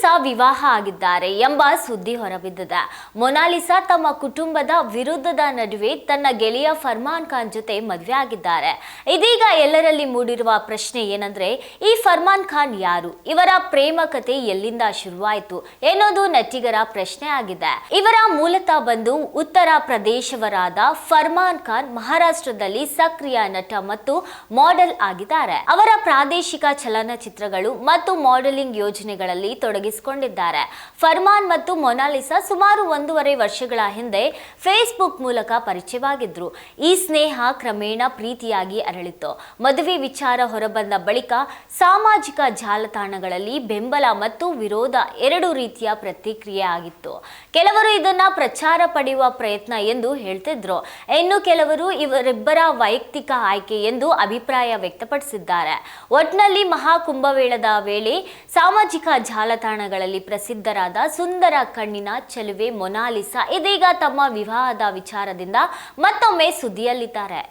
Mona Lisa ವಿವಾಹ ಆಗಿದ್ದಾರೆ ಎಂಬ ಸುದ್ದಿ ಹೊರಬಿದ್ದಿದೆ. ಮೊನಾಲಿಸಾ ತಮ್ಮ ಕುಟುಂಬದ ವಿರುದ್ಧದ ನಡುವೆ ತನ್ನ ಗೆಳೆಯ ಫರ್ಮಾನ್ ಖಾನ್ ಜೊತೆ ಮದುವೆ ಆಗಿದ್ದಾರೆ. ಇದೀಗ ಎಲ್ಲರಲ್ಲಿ ಮೂಡಿರುವ ಪ್ರಶ್ನೆ ಏನಂದ್ರೆ, ಈ ಫರ್ಮಾನ್ ಖಾನ್ ಯಾರು? ಇವರ ಪ್ರೇಮ ಕಥೆ ಎಲ್ಲಿಂದ ಶುರುವಾಯಿತು ಎನ್ನುವುದು ನೆಟ್ಟಿಗರ ಪ್ರಶ್ನೆ ಆಗಿದೆ. ಇವರ ಮೂಲತಃ ಬಂದು ಉತ್ತರ ಪ್ರದೇಶವರಾದ ಫರ್ಮಾನ್ ಖಾನ್ ಮಹಾರಾಷ್ಟ್ರದಲ್ಲಿ ಸಕ್ರಿಯ ನಟ ಮತ್ತು ಮಾಡೆಲ್ ಆಗಿದ್ದಾರೆ. ಅವರ ಪ್ರಾದೇಶಿಕ ಚಲನಚಿತ್ರಗಳು ಮತ್ತು ಮಾಡೆಲಿಂಗ್ ಯೋಜನೆಗಳಲ್ಲಿ ತೊಡಗಿಸಿಕೊಂಡಿದ್ದಾರೆ. ಫರ್ಮಾನ್ ಮತ್ತು ಮೊನಾಲಿಸಾ ಸುಮಾರು 1.5 ವರ್ಷಗಳ ಹಿಂದೆ ಫೇಸ್ಬುಕ್ ಮೂಲಕ ಪರಿಚಯವಾಗಿದ್ರು. ಈ ಸ್ನೇಹ ಕ್ರಮೇಣ ಪ್ರೀತಿಯಾಗಿ ಅರಳಿತು. ಮದುವೆ ವಿಚಾರ ಹೊರಬಂದ ಬಳಿಕ ಸಾಮಾಜಿಕ ಜಾಲತಾಣಗಳಲ್ಲಿ ಬೆಂಬಲ ಮತ್ತು ವಿರೋಧ ಎರಡು ರೀತಿಯ ಪ್ರತಿಕ್ರಿಯೆ ಆಗಿತ್ತು. ಕೆಲವರು ಇದನ್ನ ಪ್ರಚಾರ ಪಡೆಯುವ ಪ್ರಯತ್ನ ಎಂದು ಹೇಳ್ತಿದ್ರು, ಇನ್ನು ಕೆಲವರು ಇವರಿಬ್ಬರ ವೈಯಕ್ತಿಕ ಆಯ್ಕೆ ಎಂದು ಅಭಿಪ್ರಾಯ ವ್ಯಕ್ತಪಡಿಸಿದ್ದಾರೆ. ಒಟ್ನಲ್ಲಿ ಮಹಾಕುಂಭಮೇಳದ ವೇಳೆ ಸಾಮಾಜಿಕ ಜಾಲತಾಣಗಳಲ್ಲಿ ಪ್ರಸಿದ್ಧರಾದ ಸುಂದರ ಕಣ್ಣಿನ ಚೆಲುವೆ ಮೊನಾಲಿಸಾ ಇದೀಗ ತಮ್ಮ ವಿವಾಹದ ವಿಚಾರದಿಂದ ಮತ್ತೊಮ್ಮೆ ಸುದ್ದಿಯಲ್ಲಿದ್ದಾರೆ.